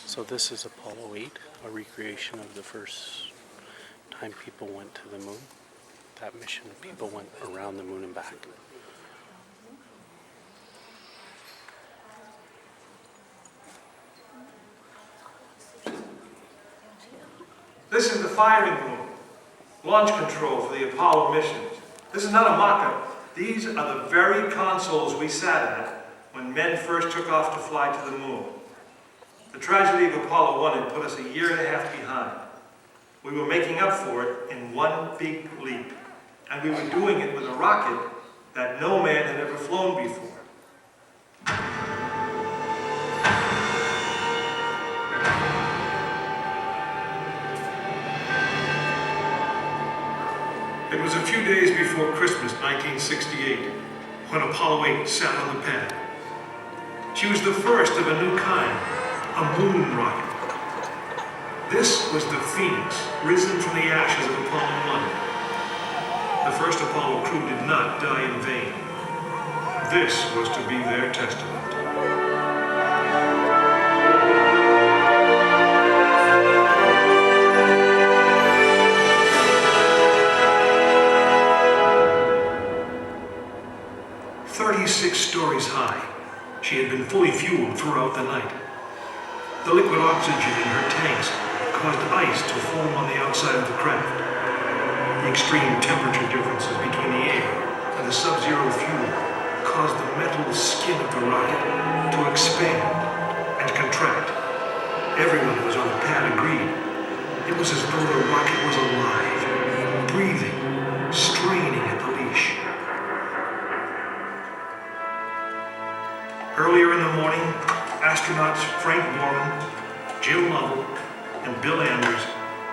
So this is Apollo 8, a recreation of the first time people went to the moon. That mission, people went around the moon and back. This is the firing room, launch control for the Apollo missions. This is not a mock-up. These are the very consoles we sat at when men first took off to fly to the moon. The tragedy of Apollo 1 had put us a year and a half behind. We were making up for it in one big leap, and we were doing it with a rocket that no man had ever flown before. It was a few days before Christmas 1968 when Apollo 8 sat on the pad. She was the first of a new kind, a moon rocket. This was the Phoenix, risen from the ashes of Apollo 1. The first Apollo crew did not die in vain. This was to be their testament. Stories high, she had been fully fueled throughout the night. The liquid oxygen in her tanks caused ice to form on the outside of the craft. The extreme temperature differences between the air and the sub-zero fuel caused the metal skin of the rocket to expand and contract. Everyone who was on the pad agreed. It was as though the rocket was alive, breathing, straining at the leash. Earlier in the morning, astronauts Frank Borman, Jim Lovell, and Bill Anders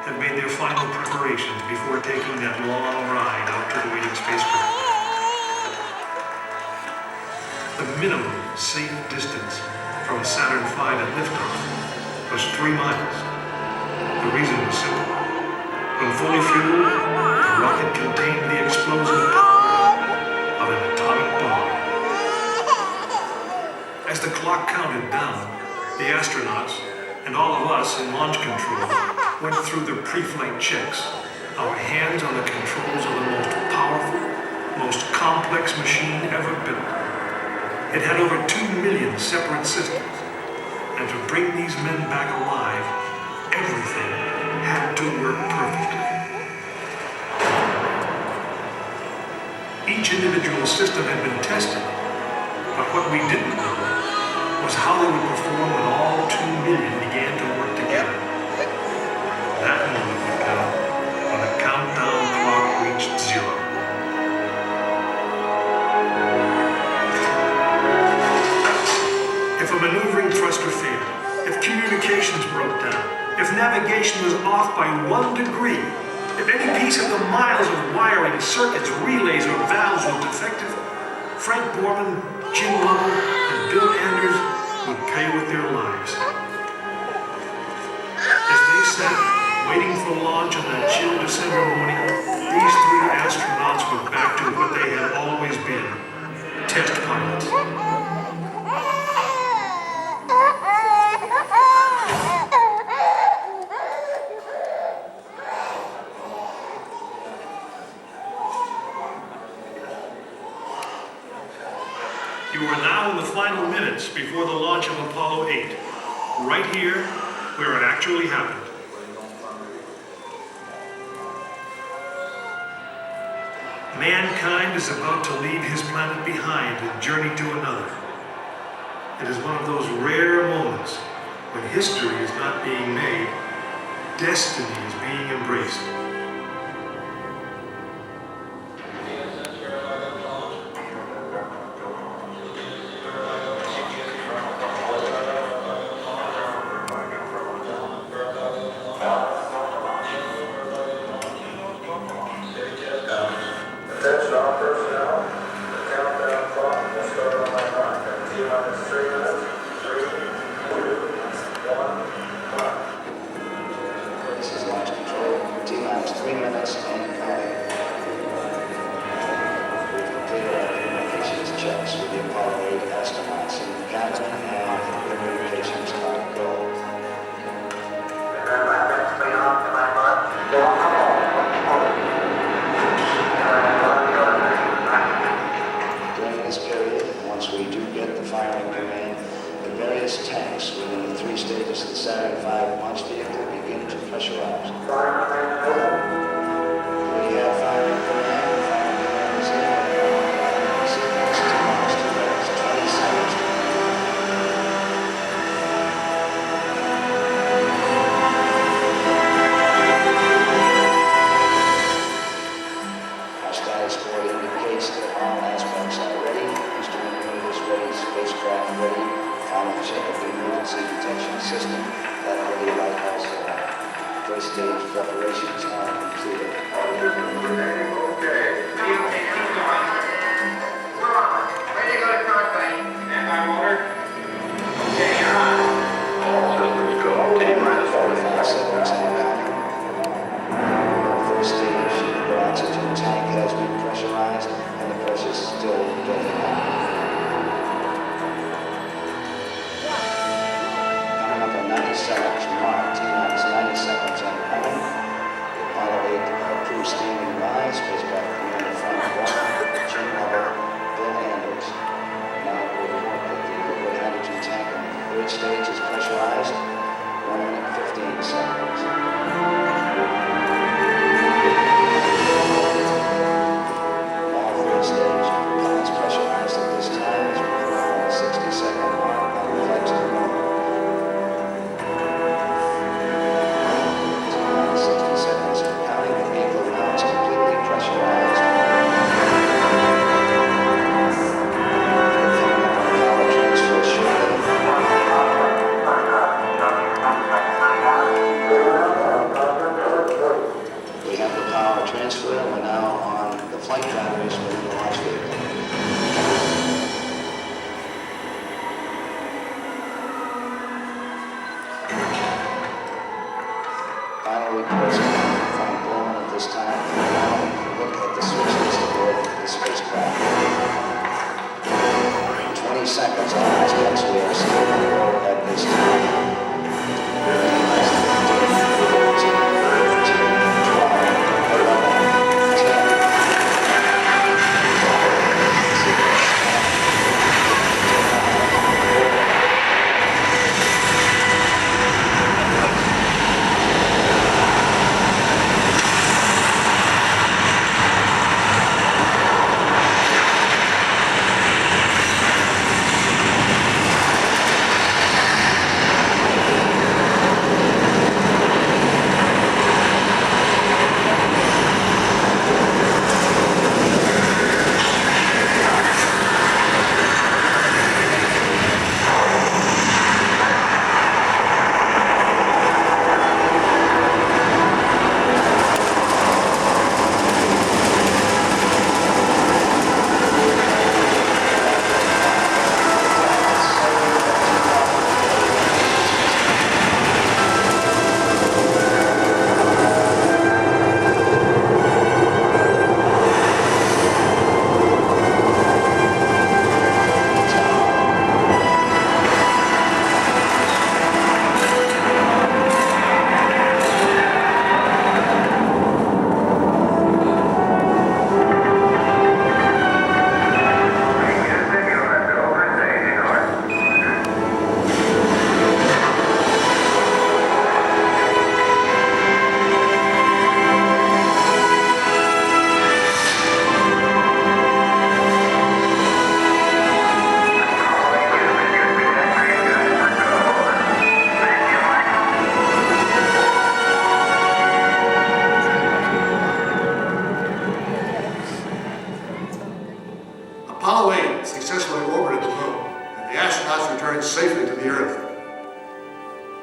had made their final preparations before taking that long ride out to the waiting spacecraft. The minimum safe distance from Saturn V at liftoff was 3 miles. The reason was simple. When fully fueled, the rocket contained the explosive power of an atomic bomb. As the clock counted down, the astronauts and all of us in launch control went through the pre-flight checks, our hands on the controls of the most powerful, most complex machine ever built. It had over 2 million separate systems, and to bring these men back alive, everything had to work perfectly. Each individual system had been tested, but what we didn't know was how they would perform when all 2 million began to work together. That moment would come when the countdown clock reached 0. If a maneuvering thruster failed, if communications broke down, if navigation was off by 1 degree, if any piece of the miles of wiring, circuits, relays, or valves was defective, Frank Borman, Jim Lovell, and Bill Anders would pay with their lives. As they sat, waiting for launch on that chill December morning, these 3 astronauts were back to what they had always been, test pilots. You are now in the final minutes before the launch of Apollo 8, right here where it actually happened. Mankind is about to leave his planet behind and journey to another. It is one of those rare moments when history is not being made, destiny is being embraced. With the Apollo 8 astronauts in Canada and the communications about gold. once we do get the firing command, the various tanks within the 3 stages of the Saturn V launch vehicle begin to pressurize. We have firing command. The firing command is in. Sequence to launch to rest. 20 seconds. Our status board indicates that all aspects are ready. Instrument unit is ready. Spacecraft ready. Final check of the emergency detection system. That ready light also on. First stage preparations are completed. Okay. Ready to go to Conway. Stand by, Walter. Okay, you're on. All systems go. T-minus 45 seconds and counting. First stage, the oxygen tank has been pressurized and the pressure is still getting up. Coming up in 90 seconds, mark T-minus 90 seconds and coming. The Apollo 8 approved standing by, spacecraft commander Frank Borman, chin level, Bill Anders. Now we report that the liquid hydrogen tank in the third stage is pressurized, 1 minute 15 seconds. All third stage propellants pressurized at this time as we perform a 60-second mark on the flight to the moon. 60 seconds and counting. The vehicle now is completely pressurized. Filling up our power transfer shortly. We have the power transfer. We're now on the flight drivers within the launch vehicle. Final reports from Frank Borman at this time. Now we can look at the switches aboard the spacecraft. 20 seconds on aspects. We are still on board at this time. 8 successfully orbited the moon, and the astronauts returned safely to the Earth.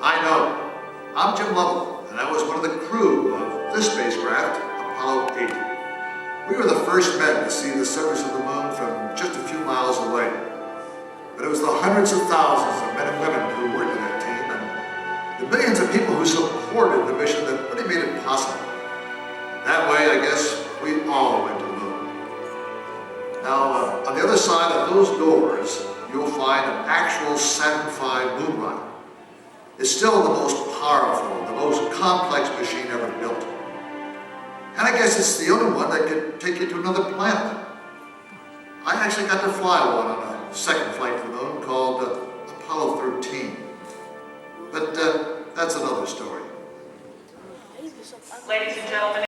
I know. I'm Jim Lovell, and I was one of the crew of this spacecraft, Apollo 8. We were the first men to see the surface of the moon from just a few miles away. But it was the hundreds of thousands of men and women who worked in that team, and the billions of people who supported the mission that really made it possible. That way, I guess, we all went to the moon. Now, on the other side of those doors, you'll find an actual Saturn V moon rocket. It's still the most powerful, the most complex machine ever built. And I guess it's the only one that could take you to another planet. I actually got to fly one on a second flight to the moon called Apollo 13. But that's another story. Ladies and gentlemen,